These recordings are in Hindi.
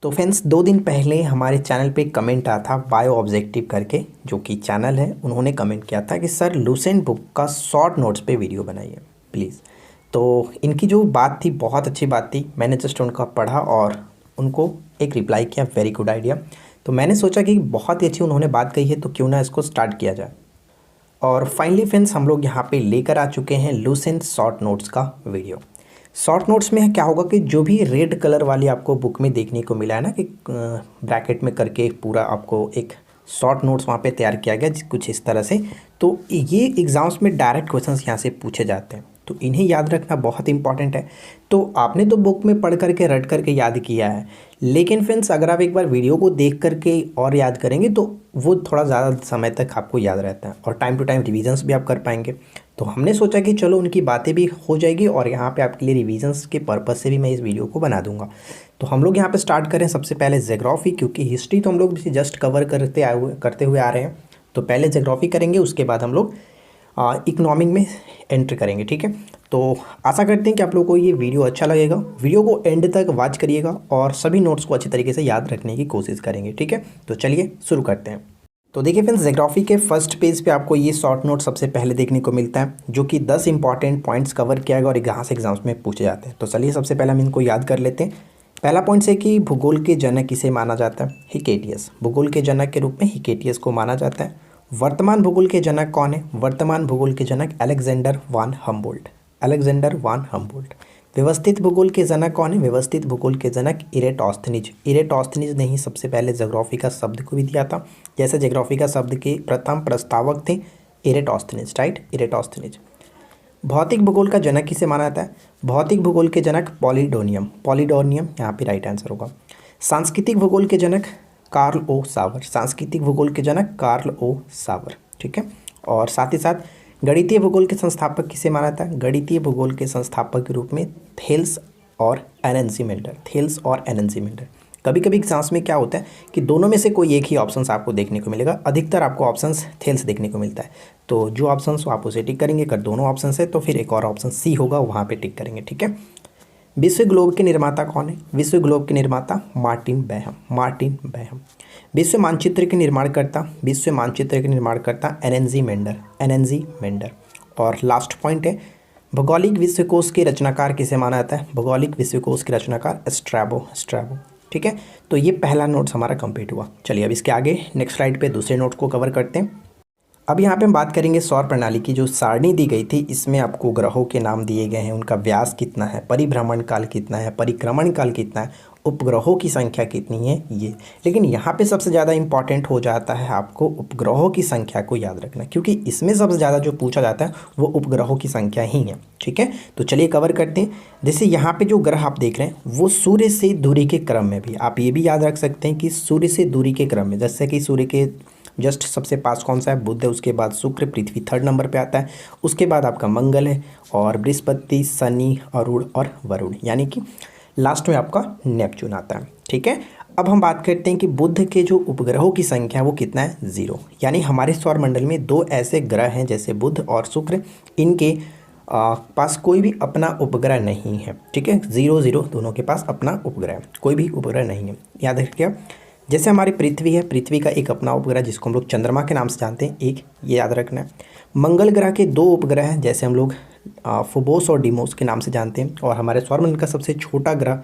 तो फ्रेंड्स 2 दिन पहले हमारे चैनल पे कमेंट आया था बायो ऑब्जेक्टिव करके, जो कि चैनल है, उन्होंने कमेंट किया था कि सर लुसेंट बुक का शॉर्ट नोट्स पे वीडियो बनाइए प्लीज़। तो इनकी जो बात थी बहुत अच्छी बात थी, मैंने जस्ट उनका पढ़ा और उनको एक रिप्लाई किया, वेरी गुड आइडिया। तो मैंने सोचा कि बहुत ही अच्छी उन्होंने बात कही है, तो क्यों ना इसको स्टार्ट किया जाए। और फाइनली फ्रेंड्स हम लोग यहाँ पे लेकर आ चुके हैं लुसेंट शॉर्ट नोट्स का वीडियो। शॉर्ट नोट्स में क्या होगा कि जो भी रेड कलर वाली आपको बुक में देखने को मिला है ना कि ब्रैकेट में करके पूरा आपको एक शॉर्ट नोट्स वहाँ पे तैयार किया गया कुछ इस तरह से। तो ये एग्ज़ाम्स में डायरेक्ट क्वेश्चंस यहाँ से पूछे जाते हैं, तो इन्हें याद रखना बहुत इंपॉर्टेंट है। तो आपने तो बुक में पढ़ करके रट करके याद किया है, लेकिन फ्रेंड्स अगर आप एक बार वीडियो को देख करके और याद करेंगे तो वो थोड़ा ज़्यादा समय तक आपको याद रहता है और टाइम टू टाइम रिविजन्स भी आप कर पाएंगे। तो हमने सोचा कि चलो उनकी बातें भी हो जाएगी और यहाँ पे आपके लिए रिविजन्स के पर्पज़ से भी मैं इस वीडियो को बना दूंगा। तो हम लोग यहाँ पे स्टार्ट करें सबसे पहले ज्योग्राफी, क्योंकि हिस्ट्री तो हम लोग जस्ट कवर करते हुए आ रहे हैं। तो पहले ज्योग्राफी करेंगे, उसके बाद हम लोग इकोनॉमिक में एंटर करेंगे, ठीक है। तो आशा करते हैं कि आप लोगों को ये वीडियो अच्छा लगेगा। वीडियो को एंड तक वॉच करिएगा और सभी नोट्स को अच्छी तरीके से याद रखने की कोशिश करेंगे, ठीक है। तो चलिए शुरू करते हैं। तो देखिए फ्रेंड्स, ज्योग्राफी के फर्स्ट पेज पे आपको ये शॉर्ट नोट सबसे पहले देखने को मिलता है, जो कि 10 इंपॉर्टेंट पॉइंट्स कवर किया गया और यहाँ से एग्जाम्स में पूछे जाते हैं। तो चलिए सबसे पहले हम इनको याद कर लेते हैं। पहला पॉइंट है कि भूगोल के जनक किसे माना जाता है? हिकेटियस। भूगोल के जनक के रूप में हिकेटियस को माना जाता है। वर्तमान भूगोल के जनक कौन है? वर्तमान भूगोल के जनक अलेक्जेंडर वान हम्बोल्ट। अलेक्जेंडर वान हम्बोल्ट। व्यवस्थित भूगोल के जनक कौन है? व्यवस्थित भूगोल के जनक इरेटोस्थनीज। इरेटोस्थनीज ने ही सबसे पहले ज्योग्राफी का शब्द को भी दिया था। जैसे ज्योग्राफी का शब्द के प्रथम प्रस्तावक थे इरेटोस्थनीज, राइट, इरेटोस्थनीज। भौतिक भूगोल का जनक किसे माना जाता है? भौतिक भूगोल के जनक पॉलीडोनियम। पॉलीडोनियम यहाँ पे राइट आंसर होगा। सांस्कृतिक भूगोल के जनक कार्ल ओ सावर। सांस्कृतिक भूगोल के जनक कार्ल ओ सावर, ठीक है। और साथ ही साथ गणितीय भूगोल के संस्थापक किसे माना जाता है? गणितीय भूगोल के संस्थापक के रूप में थेल्स और एननसीमेंडर। थेल्स और एननसीमेंडर। कभी कभी एग्जाम्स में क्या होता है कि दोनों में से कोई एक ही ऑप्शंस आपको देखने को मिलेगा। अधिकतर आपको ऑप्शंस थेल्स देखने को मिलता है, तो जो ऑप्शंस हो आप उसे टिक करेंगे। अगर दोनों ऑप्शंस है तो फिर एक और ऑप्शन सी होगा, वहाँ पे टिक करेंगे, ठीक है। विश्व ग्लोब के निर्माता कौन है? विश्व ग्लोब के निर्माता मार्टिन बैहम। मार्टिन बैहम। विश्व मानचित्र के निर्माणकर्ता, विश्व मानचित्र के निर्माणकर्ता एनएनजी मेंडर। एनएनजी मेंडर। और लास्ट पॉइंट है, भौगोलिक विश्वकोश के रचनाकार किसे माना जाता है? भौगोलिक विश्वकोश के रचनाकार स्ट्रैबो। स्ट्रैबो, ठीक है। तो ये पहला नोट्स हमारा कंप्लीट हुआ। चलिए अब इसके आगे नेक्स्ट स्लाइड पे दूसरे नोट्स को कवर करते हैं। अब यहाँ पे हम बात करेंगे सौर प्रणाली की। जो सारणी दी गई थी इसमें आपको ग्रहों के नाम दिए गए हैं, उनका व्यास कितना है, परिभ्रमण काल कितना है, परिक्रमण काल कितना है, उपग्रहों की संख्या कितनी है, ये। लेकिन यहाँ पे सबसे ज़्यादा इंपॉर्टेंट हो जाता है आपको उपग्रहों की संख्या को याद रखना, क्योंकि इसमें सबसे ज़्यादा जो पूछा जाता है वो उपग्रहों की संख्या ही है, ठीक है। तो चलिए कवर करते हैं। जैसे यहाँ पे जो ग्रह आप देख रहे हैं वो सूर्य से दूरी के क्रम में भी, आप ये भी याद रख सकते हैं कि सूर्य से दूरी के क्रम में, जैसे कि सूर्य के जस्ट सबसे पास कौन सा है? बुध है, उसके बाद शुक्र, पृथ्वी थर्ड नंबर पे आता है, उसके बाद आपका मंगल है और बृहस्पति, शनि, अरुण और वरुण, यानी कि लास्ट में आपका नेपच्यून आता है, ठीक है। अब हम बात करते हैं कि बुध के जो उपग्रहों की संख्या है वो कितना है? 0। यानी हमारे सौरमंडल में 2 ऐसे ग्रह हैं जैसे बुध और शुक्र, इनके पास कोई भी अपना उपग्रह नहीं है, ठीक है। 0 0 दोनों के पास अपना उपग्रह, कोई भी उपग्रह नहीं है, याद रखिए। जैसे हमारी पृथ्वी है, पृथ्वी का एक अपना उपग्रह जिसको हम लोग चंद्रमा के नाम से जानते हैं, एक, ये याद रखना है। मंगल ग्रह के 2 उपग्रह हैं, जैसे हम लोग फोबोस और डिमोस के नाम से जानते हैं। और हमारे सौरमंडल का सबसे छोटा ग्रह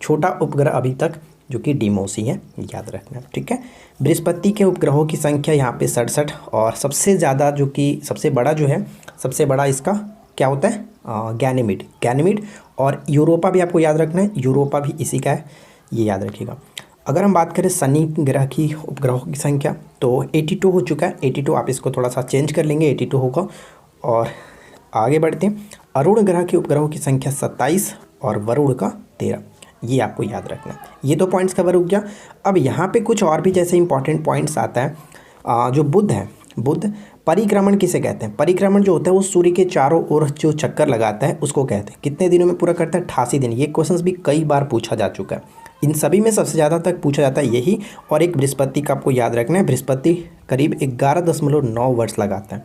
छोटा उपग्रह अभी तक जो कि डिमोस ही है, याद रखना है, ठीक है। बृहस्पति के उपग्रहों की संख्या यहाँ पे 67 और सबसे ज़्यादा जो कि सबसे बड़ा जो है, सबसे बड़ा इसका क्या होता है? गैनीमीड। गैनीमीड। और यूरोपा भी आपको याद रखना है, यूरोपा भी इसी का है, ये याद रखिएगा। अगर हम बात करें शनि ग्रह की उपग्रहों की संख्या तो 82 हो चुका है। 82, आप इसको थोड़ा सा चेंज कर लेंगे, 82 होगा। और आगे बढ़ते हैं, अरुण ग्रह के उपग्रहों की संख्या 27 और वरुण का 13, ये आपको याद रखना है। ये 2 पॉइंट्स कवर हो गया। अब यहाँ पे कुछ और भी जैसे इंपॉर्टेंट पॉइंट्स आता है। जो बुध है, बुध परिक्रमण किसे कहते हैं? परिक्रमण जो होता है वो सूर्य के चारों ओर जो चक्कर लगाता है उसको कहते हैं। कितने दिनों में पूरा करता है? 88 दिन। ये क्वेश्चन भी कई बार पूछा जा चुका है। इन सभी में सबसे ज़्यादा तक पूछा जाता है यही। और एक बृहस्पति का आपको याद रखना है, बृहस्पति करीब 11.9 वर्ष लगाता है,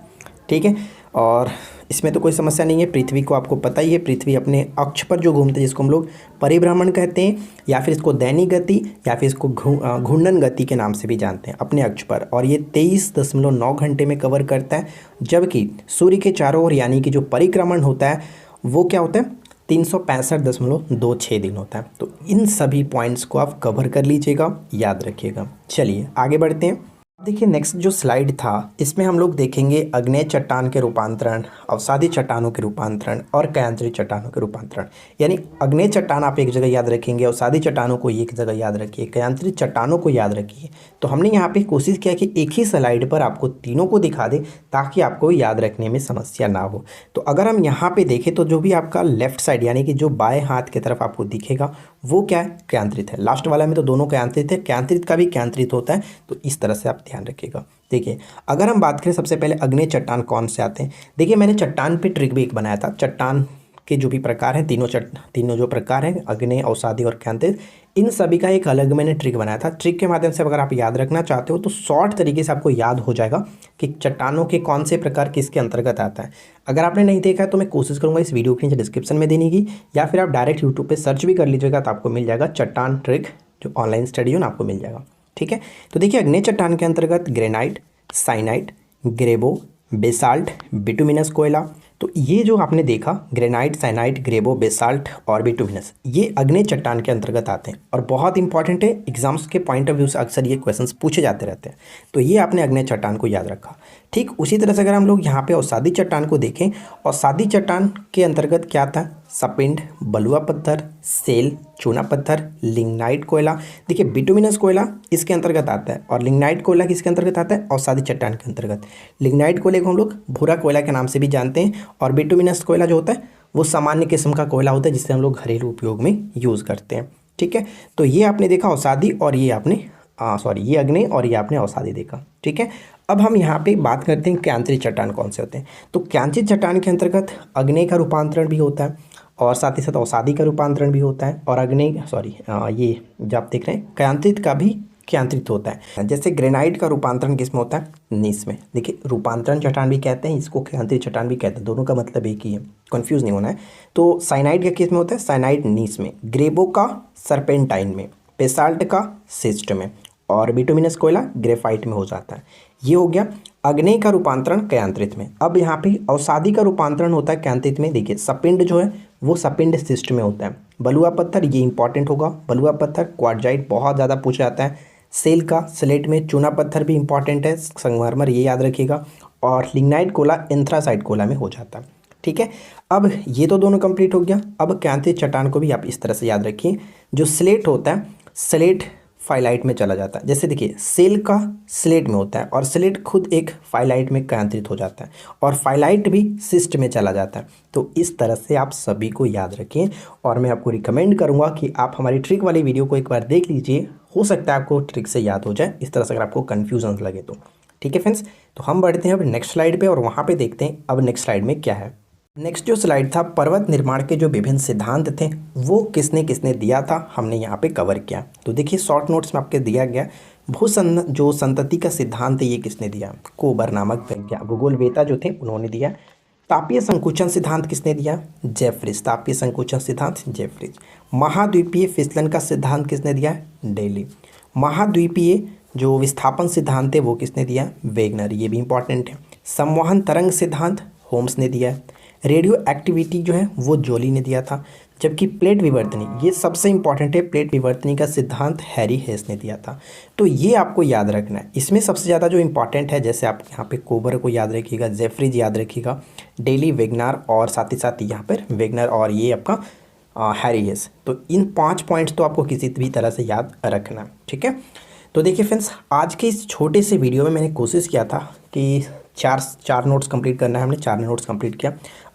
ठीक है। और इसमें तो कोई समस्या नहीं है। पृथ्वी को आपको पता ही है, पृथ्वी अपने अक्ष पर जो घूमते हैं जिसको हम लोग परिभ्रमण कहते हैं, या फिर इसको दैनिक गति, या फिर इसको घूर्णन गति के नाम से भी जानते हैं, अपने अक्ष पर। और ये 23.9 घंटे में कवर करता है, जबकि सूर्य के चारों ओर यानी कि जो परिक्रमण होता है वो क्या होता है 365.26 दिन होता है। तो इन सभी पॉइंट्स को आप कवर कर लीजिएगा, याद रखिएगा। चलिए आगे बढ़ते हैं। देखिए नेक्स्ट जो स्लाइड था इसमें हम लोग देखेंगे अग्नेय चट्टान के रूपांतरण, अवसादी चट्टानों के रूपांतरण और कयांतरी चट्टानों के रूपांतरण। यानी अग्नेय चट्टान आप एक जगह याद रखेंगे, अवसादी चट्टानों को एक जगह याद रखिए, कयांतरी चट्टानों को याद रखिए। तो हमने यहाँ पे कोशिश किया कि एक ही स्लाइड पर आपको तीनों को दिखा दे ताकि आपको याद रखने में समस्या ना हो। तो अगर हम यहाँ पे देखें तो जो भी आपका लेफ्ट साइड यानी कि जो बाएँ हाथ की तरफ आपको दिखेगा वो क्या है, कयांत्रित है। लास्ट वाला में तो दोनों कयांत्रित है, कयांत्रित का भी कयांत्रित होता है। तो इस तरह से आप ध्यान रखिएगा। देखिए अगर हम बात करें सबसे पहले अग्नेय चट्टान कौन से आते हैं। देखिए मैंने चट्टान पे ट्रिक भी एक बनाया था। चट्टान के जो भी प्रकार हैं तीनों जो प्रकार हैं अग्नेय, अवसादी और कयांत्रित, इन सभी का एक अलग मैंने ट्रिक बनाया था। ट्रिक के माध्यम से अगर आप याद रखना चाहते हो तो शॉर्ट तरीके से आपको याद हो जाएगा कि चट्टानों के कौन से प्रकार किसके अंतर्गत आता है। अगर आपने नहीं देखा है तो मैं कोशिश करूँगा इस वीडियो के नीचे डिस्क्रिप्शन में देने की, या फिर आप डायरेक्ट यूट्यूब पर सर्च भी कर लीजिएगा तो आपको मिल जाएगा चट्टान ट्रिक, जो ऑनलाइन स्टडी हो ना आपको मिल जाएगा। ठीक है, तो देखिए अग्नेय चट्टान के अंतर्गत ग्रेनाइट, साइनाइट, ग्रेबो, बेसाल्ट, बिटुमिनस कोयला। तो ये जो आपने देखा ग्रेनाइट, साइनाइट, ग्रेबो, बेसाल्ट और बिटुमिनस, ये अग्नेय चट्टान के अंतर्गत आते हैं और बहुत इंपॉर्टेंट है। एग्जाम्स के पॉइंट ऑफ व्यू से अक्सर ये क्वेश्चंस पूछे जाते रहते हैं। तो ये आपने अग्नेय चट्टान को याद रखा। ठीक उसी तरह से अगर हम लोग यहाँ पे अवसादी चट्टान को देखें, अवसादी चट्टान के अंतर्गत क्या आता है, सपिंड, बलुआ पत्थर, सेल, चूना पत्थर, लिग्नाइट कोयला। देखिए बिटुमिनस कोयला इसके अंतर्गत आता है और लिग्नाइट कोयला किसके अंतर्गत आता है, अवसादी चट्टान के अंतर्गत। लिग्नाइट कोयले को हम लोग भूरा कोयला के नाम से भी जानते हैं, और बिटुमिनस कोयला जो होता है वो सामान्य किस्म का कोयला होता है जिसे हम लोग घरेलू उपयोग में यूज़ करते हैं। ठीक है, तो ये आपने देखा अवसादी, और ये आपने ये अग्नेय और ये आपने अवसादी देखा। ठीक है, अब हम यहाँ पे बात करते हैं कयांतरी चट्टान कौन से होते हैं। तो कयांतरी चट्टान के अंतर्गत अग्नेय का रूपांतरण भी होता है और साथ ही साथ अवसादी का रूपांतरण भी होता है, और ये जो आप देख रहे हैं कयांत्रित का भी कयांत्रित होता है। जैसे ग्रेनाइट का रूपांतरण किस में होता है, नीस में। देखिए रूपांतरण चट्टान भी कहते हैं, इसको कयांत्रित चट्टान भी कहते हैं, दोनों का मतलब एक ही है, कंफ्यूज नहीं होना है। तो साइनाइट का किस में होता है, साइनाइट नीस में, ग्रेबो का सर्पेंटाइन में, बेसाल्ट का सिस्ट में, और बिटुमिनस कोयला ग्रेफाइट में हो जाता है। ये हो गया अग्नेय का रूपांतरण कयांत्रित में। अब यहाँ पे अवसादी का रूपांतरण होता है कयांत्रित में। देखिए सपिंड जो है वो सपिंड सिस्ट में होता है। बलुआ पत्थर ये इंपॉर्टेंट होगा, बलुआ पत्थर क्वार्टजाइट बहुत ज़्यादा पूछा जाता है। सेल का स्लेट में, चूना पत्थर भी इंपॉर्टेंट है, संगमरमर ये याद रखिएगा, और लिग्नाइट कोला एंथ्रासाइट कोला में हो जाता है। ठीक है, अब ये तो दोनों कंप्लीट हो गया। अब कयांत्रित चट्टान को भी आप इस तरह से याद रखिए। जो स्लेट होता है, स्लेट फाइलाइट में चला जाता है। जैसे देखिए सेल का स्लेट में होता है और स्लेट खुद एक फाइलाइट में कयांत्रित हो जाता है, और फाइलाइट भी सिस्ट में चला जाता है। तो इस तरह से आप सभी को याद रखें, और मैं आपको रिकमेंड करूंगा कि आप हमारी ट्रिक वाली वीडियो को एक बार देख लीजिए, हो सकता है आपको ट्रिक से याद हो जाए इस तरह से अगर आपको कन्फ्यूजन लगे तो। ठीक है फ्रेंड्स, तो हम बढ़ते हैं अब नेक्स्ट स्लाइड पर, और वहाँ पर देखते हैं अब नेक्स्ट स्लाइड में क्या है। नेक्स्ट जो स्लाइड था, पर्वत निर्माण के जो विभिन्न सिद्धांत थे वो किसने किसने दिया था, हमने यहाँ पे कवर किया। तो देखिए शॉर्ट नोट्स में आपके दिया गया जो संतति का सिद्धांत है ये किसने दिया, कोबर नामक भूगोलवेता जो थे उन्होंने दिया। तापीय संकुचन सिद्धांत किसने दिया, जेफरीज, तापीय संकुचन सिद्धांत जेफरीज। महाद्वीपीय फिसलन का सिद्धांत किसने दिया, डेली। महाद्वीपीय जो विस्थापन सिद्धांत है वो किसने दिया, वेगनर, ये भी इंपॉर्टेंट है। संवहन तरंग सिद्धांत होम्स ने दिया है। रेडियो एक्टिविटी जो है वो जोली ने दिया था। जबकि प्लेट विवर्तनी, ये सबसे इंपॉर्टेंट है, प्लेट विवर्तनी का सिद्धांत हैरी हेस ने दिया था। तो ये आपको याद रखना है। इसमें सबसे ज़्यादा जो इंपॉर्टेंट है, जैसे आप यहाँ पे कोबर को याद रखिएगा, जेफरीज याद रखिएगा, डेली, वेगनर, और साथ ही साथ यहाँ पर वेगनर और ये आपका हैरी हेस। तो इन 5 पॉइंट्स तो आपको किसी भी तरह से याद रखना है। ठीक है, तो देखिए फ्रेंड्स, आज के इस छोटे से वीडियो में मैंने कोशिश किया था कि चार नोट्स कंप्लीट करना है, हमने 4 नोट्स कंप्लीट किया।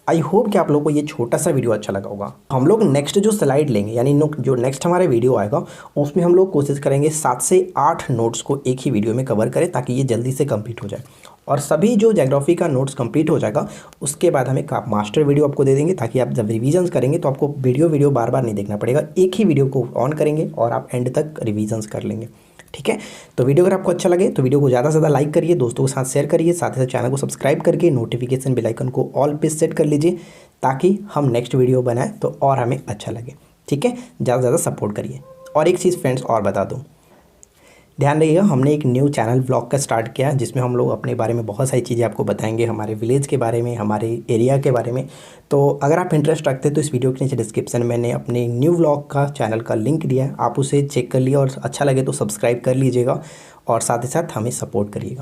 आई होप कि आप लोगों को ये छोटा सा वीडियो अच्छा लगा होगा। हम लोग नेक्स्ट जो स्लाइड लेंगे, यानी जो नेक्स्ट हमारा वीडियो आएगा उसमें हम लोग कोशिश करेंगे 7 से 8 नोट्स को एक ही वीडियो में कवर करें, ताकि ये जल्दी से कंप्लीट हो जाए। और सभी जो ज्योग्राफी का नोट्स कंप्लीट हो जाएगा उसके बाद हम एक मास्टर वीडियो आपको दे देंगे, ताकि आप जब रिविजन्स करेंगे तो आपको वीडियो बार बार नहीं देखना पड़ेगा, एक ही वीडियो को ऑन करेंगे और आप एंड तक रिविजन्स कर लेंगे। ठीक है। तो वीडियो अगर आपको अच्छा लगे तो वीडियो को ज़्यादा से ज़्यादा लाइक करिए, दोस्तों के साथ शेयर करिए, साथ ही साथ चैनल को सब्सक्राइब करके नोटिफिकेशन बेल आइकन को ऑल पे सेट कर लीजिए, ताकि हम नेक्स्ट वीडियो बनाएं तो और हमें अच्छा लगे। ठीक है, ज़्यादा से ज़्यादा सपोर्ट करिए। और एक चीज़ फ्रेंड्स और बता दूँ, ध्यान रखिएगा, हमने एक न्यू चैनल ब्लॉग का स्टार्ट किया जिसमें हम लोग अपने बारे में बहुत सारी चीज़ें आपको बताएंगे, हमारे विलेज के बारे में, हमारे एरिया के बारे में। तो अगर आप इंटरेस्ट रखते हैं तो इस वीडियो के नीचे डिस्क्रिप्शन में मैंने अपने न्यू ब्लॉग का चैनल का लिंक दिया है, आप उसे चेक कर लिए और अच्छा लगे तो सब्सक्राइब कर लीजिएगा और साथ ही साथ हमें सपोर्ट करिएगा।